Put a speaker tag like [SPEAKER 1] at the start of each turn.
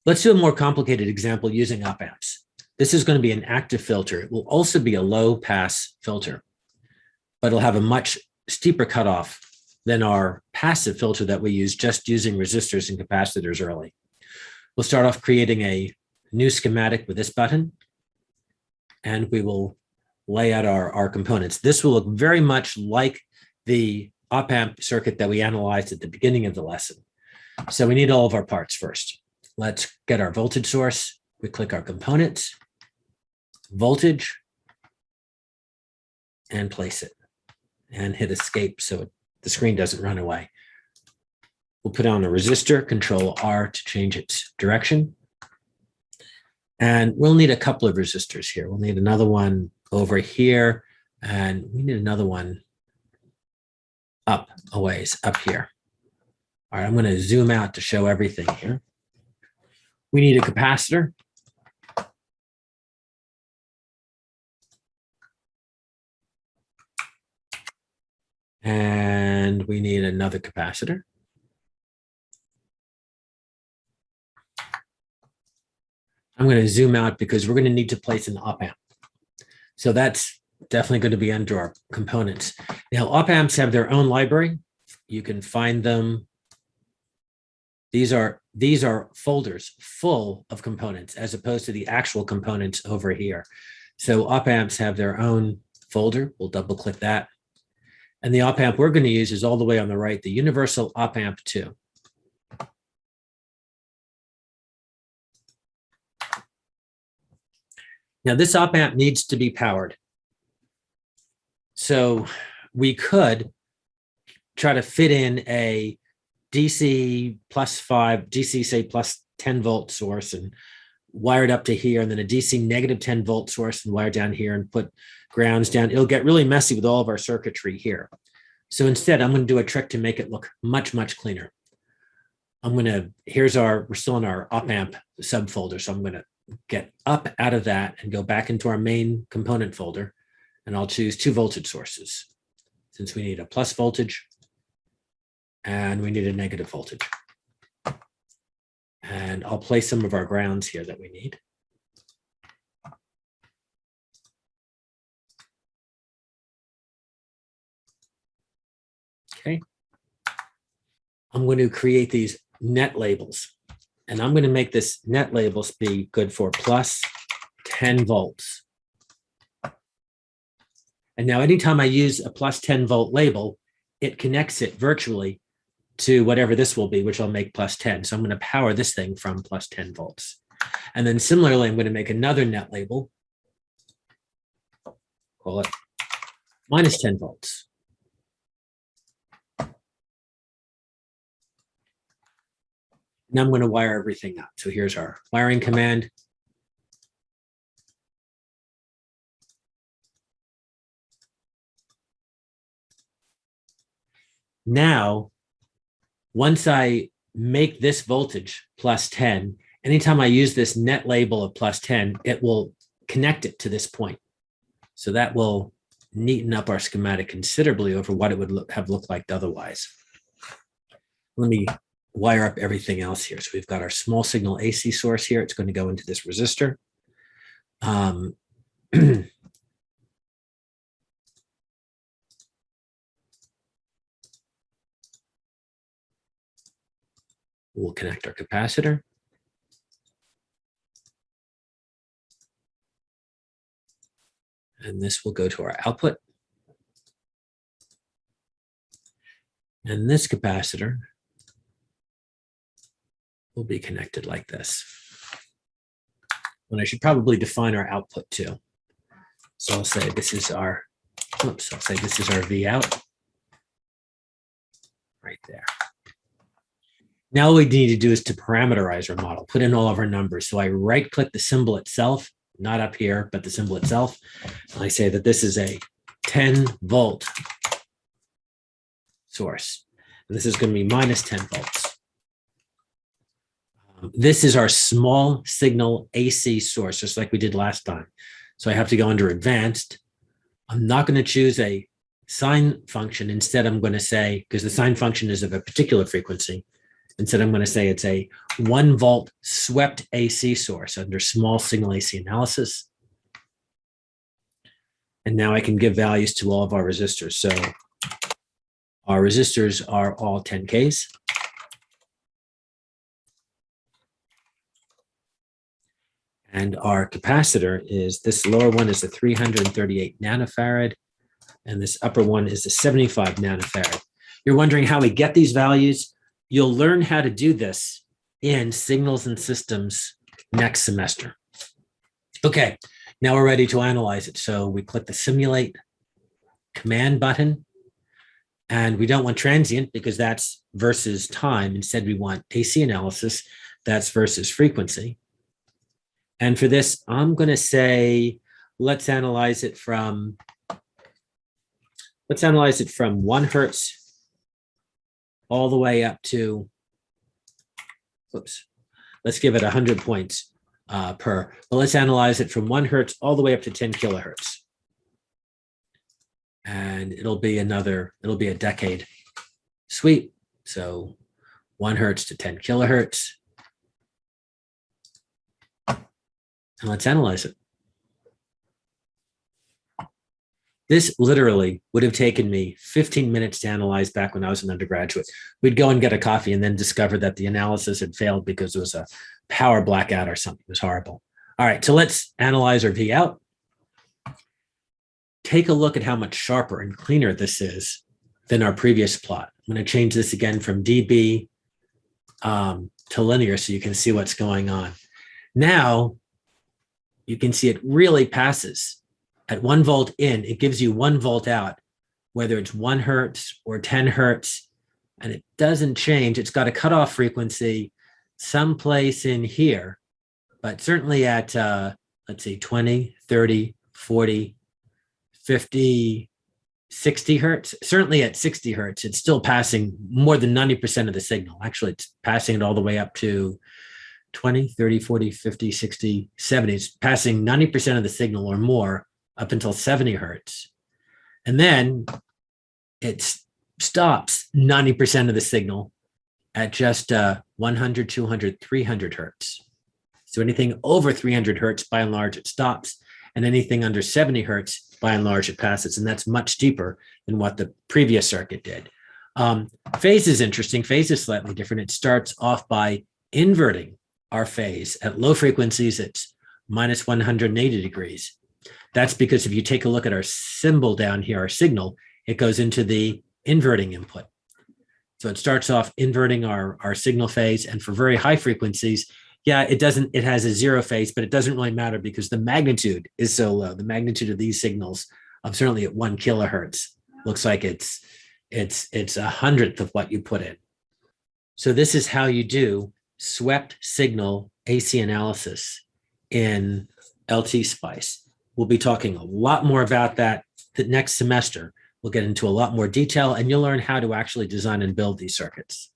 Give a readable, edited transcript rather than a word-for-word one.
[SPEAKER 1] Let's do a more complicated example using Opamps. This is going to be an active filter. It will also be a low pass filter, but it'll have a much steeper cutoff than our passive filter that we use just using resistors and capacitors early. We'll start off creating a new schematic with this button, and we will lay out our components. This will look very much like the op-amp circuit that we analyzed at the beginning of the lesson. So we need all of our parts first. Let's get our voltage source. We click our components, voltage, and place it, and hit escape so the screen doesn't run away. We'll put on a resistor, Control R to change its direction. And we'll need a couple of resistors here. We'll need another one over here, and we need another one up a ways, up here. All right, I'm going to zoom out to show everything here. We need a capacitor. And we need another capacitor. I'm going to zoom out because we're going to need to place an op-amp. So that's definitely going to be under our components. Now, op-amps have their own library. You can find them. These are folders full of components as opposed to the actual components over here. So op-amps have their own folder. We'll double click that. And the op-amp we're going to use is all the way on the right, the Universal Op-Amp 2. Now this op-amp needs to be powered. So we could try to fit in a DC +5, DC say +10 volt source and wire it up to here, and then a DC -10 volt source and wire down here and put grounds down. It'll get really messy with all of our circuitry here. So instead, I'm going to do a trick to make it look much, much cleaner. We're still in our op-amp subfolder. So I'm going to get up out of that and go back into our main component folder. And I'll choose 2 voltage sources since we need a plus voltage and we need a negative voltage. And I'll place some of our grounds here that we need. Okay. I'm going to create these net labels, and I'm going to make this net labels be good for +10 volts. And now anytime I use a +10 volt label, it connects it virtually to whatever this will be, which I'll make +10. So I'm going to power this thing from +10 volts. And then similarly, I'm going to make another net label, call it -10 volts. Now I'm going to wire everything up. So here's our wiring command. Now, once I make this voltage +10, anytime I use this net label of +10, it will connect it to this point. So that will neaten up our schematic considerably over what it would have looked like otherwise. Let me wire up everything else here. So we've got our small signal AC source here. It's going to go into this resistor. We'll connect our capacitor. And this will go to our output. And this capacitor will be connected like this. And I should probably define our output too. So I'll say this is our, I'll say this is our V out. Right there. Now all we need to do is to parameterize our model, put in all of our numbers. So I right click the symbol itself, not up here, but the symbol itself. And I say that this is a 10 volt source. And this is going to be -10 volts. This is our small signal AC source, just like we did last time. So I have to go under advanced. I'm not going to choose a sine function. Instead, I'm going to say, because the sine function is of a particular frequency, Instead, I'm going to say it's a 1 volt swept AC source under small signal AC analysis. And now I can give values to all of our resistors. So our resistors are all 10Ks. And our capacitor is, this lower one is a 338 nanofarad, and this upper one is a 75 nanofarad. You're wondering how we get these values? You'll learn how to do this in Signals and Systems next semester. Okay, now we're ready to analyze it. So we click the Simulate Command button, and we don't want transient because that's versus time. Instead, we want AC analysis, that's versus frequency. And for this, I'm going to say, let's analyze it from 1 hertz all the way up to, let's give it 100 points per. But let's analyze it from 1 hertz all the way up to 10 kilohertz. And it'll be a decade sweep. So 1 hertz to 10 kilohertz. And let's analyze it. This literally would have taken me 15 minutes to analyze back when I was an undergraduate. We'd go and get a coffee and then discover that the analysis had failed because it was a power blackout or something. It was horrible. All right, so let's analyze our V out. Take a look at how much sharper and cleaner this is than our previous plot. I'm going to change this again from dB to linear so you can see what's going on. Now, you can see it really passes. At 1 volt in, it gives you 1 volt out, whether it's 1 hertz or 10 hertz, and it doesn't change. It's got a cutoff frequency someplace in here, but certainly at, let's see, 20, 30, 40, 50, 60 hertz. Certainly at 60 hertz, it's still passing more than 90% of the signal. Actually, it's passing it all the way up to 20, 30, 40, 50, 60, 70. It's passing 90% of the signal or more up until 70 hertz. And then it stops 90% of the signal at just 100, 200, 300 hertz. So anything over 300 hertz, by and large, it stops. And anything under 70 hertz, by and large, it passes. And that's much deeper than what the previous circuit did. Phase is interesting. Phase is slightly different. It starts off by inverting our phase. At low frequencies, it's minus 180 degrees. That's because if you take a look at our symbol down here, our signal, it goes into the inverting input. So it starts off inverting our signal phase. And for very high frequencies, yeah, it has a 0 phase, but it doesn't really matter because the magnitude is so low. The magnitude of these signals, certainly at 1 kilohertz, looks like it's a 100th of what you put in. So this is how you do swept signal AC analysis in LT Spice. We'll be talking a lot more about that the next semester. We'll get into a lot more detail and you'll learn how to actually design and build these circuits.